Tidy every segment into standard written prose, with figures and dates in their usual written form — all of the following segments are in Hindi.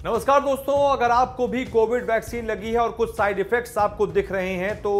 नमस्कार दोस्तों, अगर आपको भी कोविड वैक्सीन लगी है और कुछ साइड इफेक्ट्स आपको दिख रहे हैं तो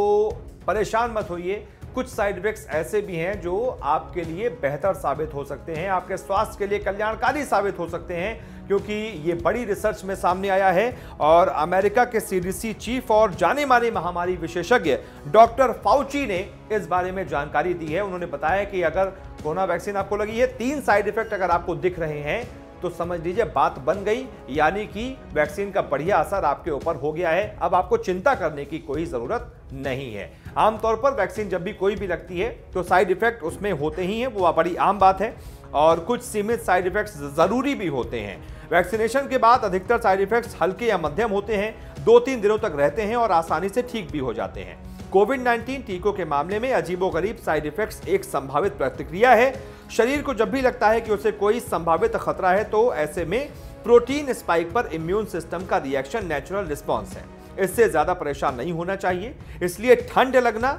परेशान मत होइए। कुछ साइड इफेक्ट्स ऐसे भी हैं जो आपके लिए बेहतर साबित हो सकते हैं, आपके स्वास्थ्य के लिए कल्याणकारी साबित हो सकते हैं, क्योंकि ये बड़ी रिसर्च में सामने आया है। और अमेरिका के सीडीसी चीफ और जाने माने महामारी विशेषज्ञ डॉक्टर फाउची ने इस बारे में जानकारी दी है। उन्होंने बताया कि अगर कोरोना वैक्सीन आपको लगी है, 3 साइड इफेक्ट अगर आपको दिख रहे हैं तो समझ लीजिए बात बन गई, यानी कि वैक्सीन का बढ़िया असर आपके ऊपर हो गया है। अब आपको चिंता करने की कोई जरूरत नहीं है। आमतौर पर वैक्सीन जब भी कोई भी लगती है तो साइड इफेक्ट उसमें होते ही हैं, वो बड़ी आम बात है, और कुछ सीमित साइड इफेक्ट्स जरूरी भी होते हैं। वैक्सीनेशन के बाद अधिकतर साइड इफेक्ट्स हल्के या मध्यम होते हैं, 2-3 दिनों तक रहते हैं और आसानी से ठीक भी हो जाते हैं। कोविड-19 टीकों के मामले में अजीबोगरीब साइड इफेक्ट्स एक संभावित प्रतिक्रिया है। शरीर को जब भी लगता है कि उसे कोई संभावित खतरा है तो ऐसे में प्रोटीन स्पाइक पर इम्यून सिस्टम का रिएक्शन नेचुरल रिस्पॉन्स है। इससे ज्यादा परेशान नहीं होना चाहिए। इसलिए ठंड लगना,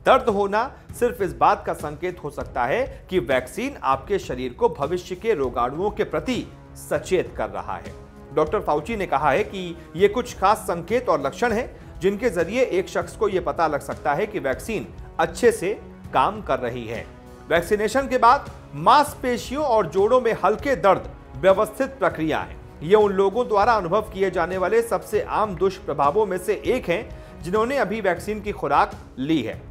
दर्द होना सिर्फ इस बात का संकेत हो सकता है कि वैक्सीन आपके शरीर को भविष्य के रोगाणुओं के प्रति सचेत कर रहा है। डॉक्टर फाउची ने कहा है कि ये कुछ खास संकेत और लक्षण हैं जिनके जरिए एक शख्स को यह पता लग सकता है कि वैक्सीन अच्छे से काम कर रही है। वैक्सीनेशन के बाद मांसपेशियों और जोड़ों में हल्के दर्द व्यवस्थित प्रक्रिया है। ये उन लोगों द्वारा अनुभव किए जाने वाले सबसे आम दुष्प्रभावों में से एक है जिन्होंने अभी वैक्सीन की खुराक ली है।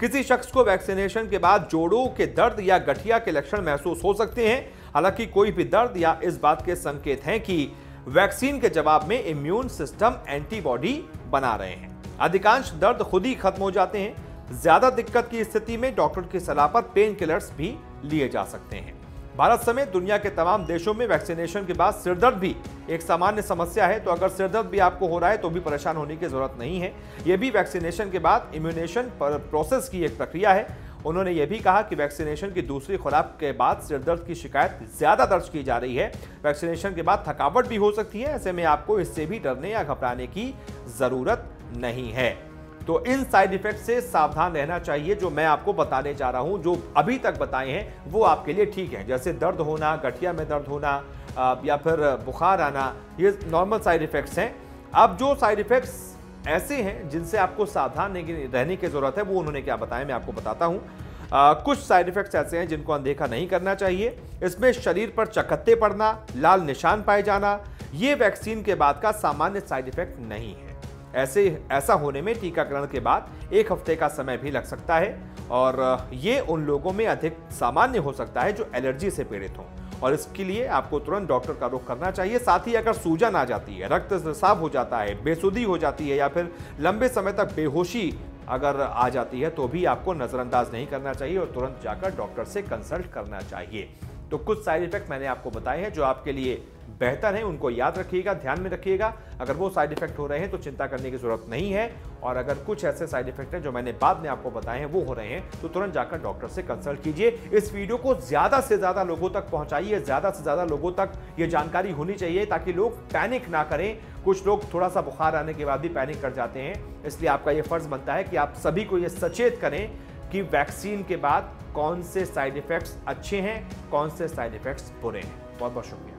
किसी शख्स को वैक्सीनेशन के बाद जोड़ों के दर्द या गठिया के लक्षण महसूस हो सकते हैं। हालांकि कोई भी दर्द या इस बात के संकेत हैं कि वैक्सीन के जवाब में इम्यून सिस्टम एंटीबॉडी बना रहे हैं। अधिकांश दर्द खुद ही खत्म हो जाते हैं। ज्यादा दिक्कत की स्थिति में डॉक्टर की सलाह पर पेन किलर्स भी लिए जा सकते हैं। भारत समेत दुनिया के तमाम देशों में वैक्सीनेशन के बाद सिरदर्द भी एक सामान्य समस्या है। तो अगर सिरदर्द भी आपको हो रहा है तो भी परेशान होने की जरूरत नहीं है। यह भी वैक्सीनेशन के बाद इम्यूनेशन प्रोसेस की एक प्रक्रिया है। उन्होंने यह भी कहा कि वैक्सीनेशन की दूसरी खुराक के बाद सिरदर्द की शिकायत ज्यादा दर्ज की जा रही है। वैक्सीनेशन के बाद थकावट भी हो सकती है। ऐसे में आपको इससे भी डरने या घबराने की जरूरत नहीं है। तो इन साइड इफेक्ट से सावधान रहना चाहिए। जो मैं आपको बताने जा रहा हूं, जो अभी तक बताए हैं, वो आपके लिए ठीक है। जैसे दर्द होना, गठिया में दर्द होना या फिर बुखार आना, ये नॉर्मल साइड इफेक्ट्स हैं। अब जो साइड इफेक्ट्स ऐसे हैं जिनसे आपको सावधान रहने की जरूरत है, वो उन्होंने क्या बताया मैं आपको बताता हूं। कुछ साइड इफेक्ट्स ऐसे हैं जिनको अनदेखा नहीं करना चाहिए। इसमें शरीर पर चकत्ते पड़ना, लाल निशान पाए जाना, ये वैक्सीन के बाद का सामान्य साइड इफेक्ट नहीं है। ऐसा होने में टीकाकरण के बाद 1 हफ्ते का समय भी लग सकता है और ये उन लोगों में अधिक सामान्य हो सकता है जो एलर्जी से पीड़ित हों, और इसके लिए आपको तुरंत डॉक्टर का रुख करना चाहिए। साथ ही अगर सूजन आ जाती है, रक्तस्राव हो जाता है, बेसुधी हो जाती है या फिर लंबे समय तक बेहोशी अगर आ जाती है तो भी आपको नजरअंदाज नहीं करना चाहिए और तुरंत जाकर डॉक्टर से कंसल्ट करना चाहिए। तो कुछ साइड इफेक्ट मैंने आपको बताए हैं जो आपके लिए बेहतर है, उनको याद रखिएगा, ध्यान में रखिएगा। अगर वो साइड इफेक्ट हो रहे हैं तो चिंता करने की जरूरत नहीं है, और अगर कुछ ऐसे साइड इफेक्ट हैं जो मैंने बाद में आपको बताए हैं वो हो रहे हैं तो तुरंत जाकर डॉक्टर से कंसल्ट कीजिए। इस वीडियो को ज्यादा से ज्यादा लोगों तक पहुंचाइए, ज्यादा से ज्यादा लोगों तक ये जानकारी होनी चाहिए ताकि लोग पैनिक ना करें। कुछ लोग थोड़ा सा बुखार आने के बाद भी पैनिक कर जाते हैं, इसलिए आपका ये फर्ज बनता है कि आप सभी को ये सचेत करें कि वैक्सीन के बाद कौन से साइड इफेक्ट्स अच्छे हैं, कौन से साइड इफेक्ट्स बुरे हैं। बहुत बहुत शुक्रिया।